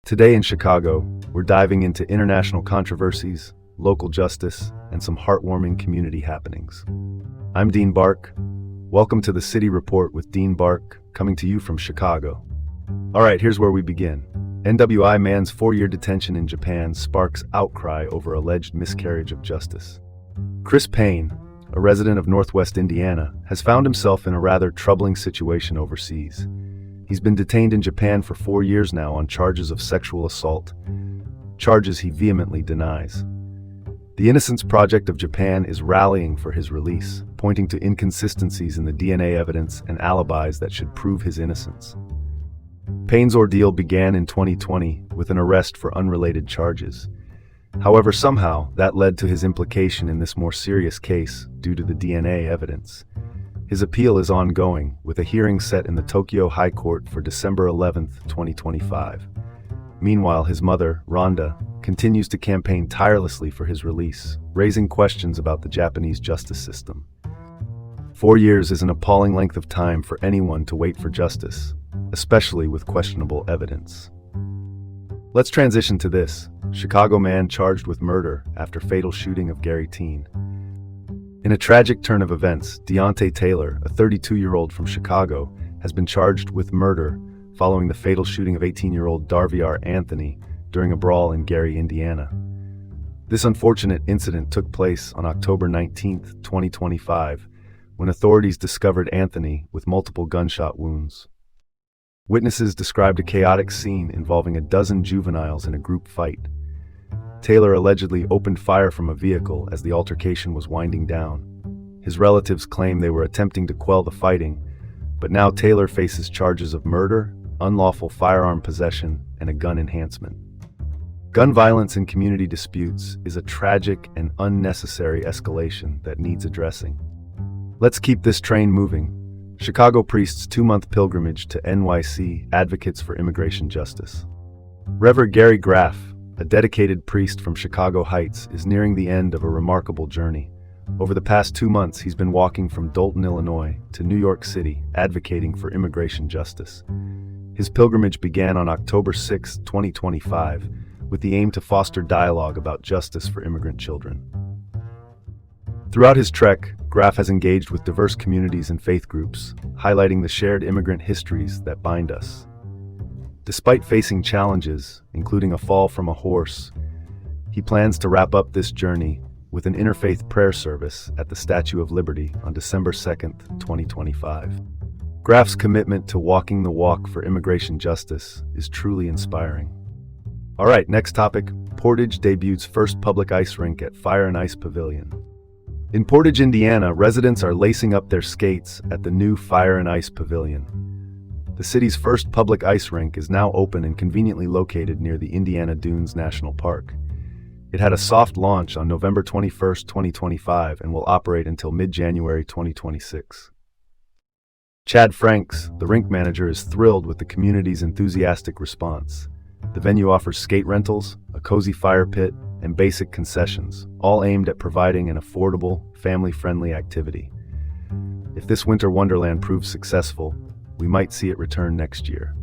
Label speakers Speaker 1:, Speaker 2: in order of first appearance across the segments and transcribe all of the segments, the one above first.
Speaker 1: Today in Chicago, we're diving into international controversies, local justice, and some heartwarming community happenings. I'm Dean Bark. Welcome to the City Report with Dean Bark, coming to you from Chicago. All right, here's where we begin. NWI man's 4-year detention in Japan sparks outcry over alleged miscarriage of justice. Chris Payne, a resident of Northwest Indiana, has found himself in a rather troubling situation overseas. He's been detained in Japan for 4 years now on charges of sexual assault, charges he vehemently denies. The Innocence Project of Japan is rallying for his release, pointing to inconsistencies in the DNA evidence and alibis that should prove his innocence. Payne's ordeal began in 2020 with an arrest for unrelated charges. However, somehow that led to his implication in this more serious case due to the DNA evidence. His appeal is ongoing, with a hearing set in the Tokyo High Court for December 11, 2025. Meanwhile, his mother, Rhonda, continues to campaign tirelessly for his release, raising questions about the Japanese justice system. 4 years is an appalling length of time for anyone to wait for justice, especially with questionable evidence. Let's transition to this. Chicago man charged with murder after fatal shooting of Gary Teen. In a tragic turn of events, Deontay Taylor, a 32-year-old from Chicago, has been charged with murder following the fatal shooting of 18-year-old Darviar Anthony during a brawl in Gary, Indiana. This unfortunate incident took place on October 19, 2025, when authorities discovered Anthony with multiple gunshot wounds. Witnesses described a chaotic scene involving a dozen juveniles in a group fight. Taylor allegedly opened fire from a vehicle as the altercation was winding down. His relatives claim they were attempting to quell the fighting, but now Taylor faces charges of murder, unlawful firearm possession, and a gun enhancement. Gun violence in community disputes is a tragic and unnecessary escalation that needs addressing. Let's keep this train moving. Chicago priests' 2-month pilgrimage to NYC advocates for immigration justice. Reverend Gary Graff, a dedicated priest from Chicago Heights, is nearing the end of a remarkable journey. Over the past 2 months, he's been walking from Dolton, Illinois, to New York City, advocating for immigration justice. His pilgrimage began on October 6, 2025, with the aim to foster dialogue about justice for immigrant children. Throughout his trek, Graff has engaged with diverse communities and faith groups, highlighting the shared immigrant histories that bind us. Despite facing challenges, including a fall from a horse, he plans to wrap up this journey with an interfaith prayer service at the Statue of Liberty on December 2, 2025. Graff's commitment to walking the walk for immigration justice is truly inspiring. All right, next topic. Portage debuts first public ice rink at Fire and Ice Pavilion. In Portage, Indiana, residents are lacing up their skates at the new Fire and Ice Pavilion. The city's first public ice rink is now open and conveniently located near the Indiana Dunes National Park. It had a soft launch on November 21, 2025, and will operate until mid-January 2026. Chad Franks, the rink manager, is thrilled with the community's enthusiastic response. The venue offers skate rentals, a cozy fire pit, and basic concessions, all aimed at providing an affordable, family-friendly activity. If this winter wonderland proves successful, we might see it return next year.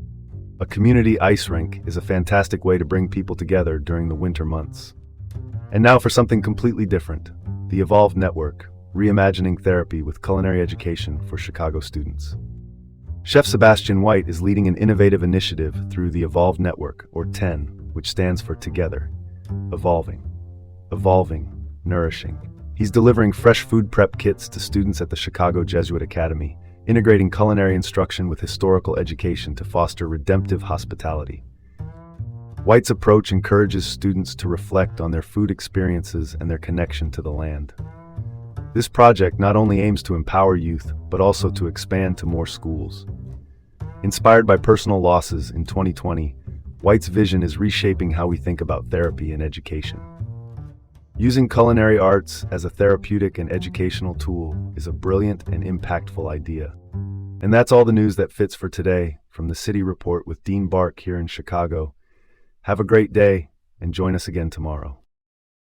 Speaker 1: A community ice rink is a fantastic way to bring people together during the winter months. And now for something completely different, the Evolve Network, reimagining therapy with culinary education for Chicago students. Chef Sebastian White is leading an innovative initiative through the Evolve Network, or TEN, which stands for Together. Evolving, nourishing. He's delivering fresh food prep kits to students at the Chicago Jesuit Academy, integrating culinary instruction with historical education to foster redemptive hospitality. White's approach encourages students to reflect on their food experiences and their connection to the land. This project not only aims to empower youth, but also to expand to more schools. Inspired by personal losses in 2020, White's vision is reshaping how we think about therapy and education. Using culinary arts as a therapeutic and educational tool is a brilliant and impactful idea. And that's all the news that fits for today from the City Report with Dean Bark here in Chicago. Have a great day and join us again tomorrow.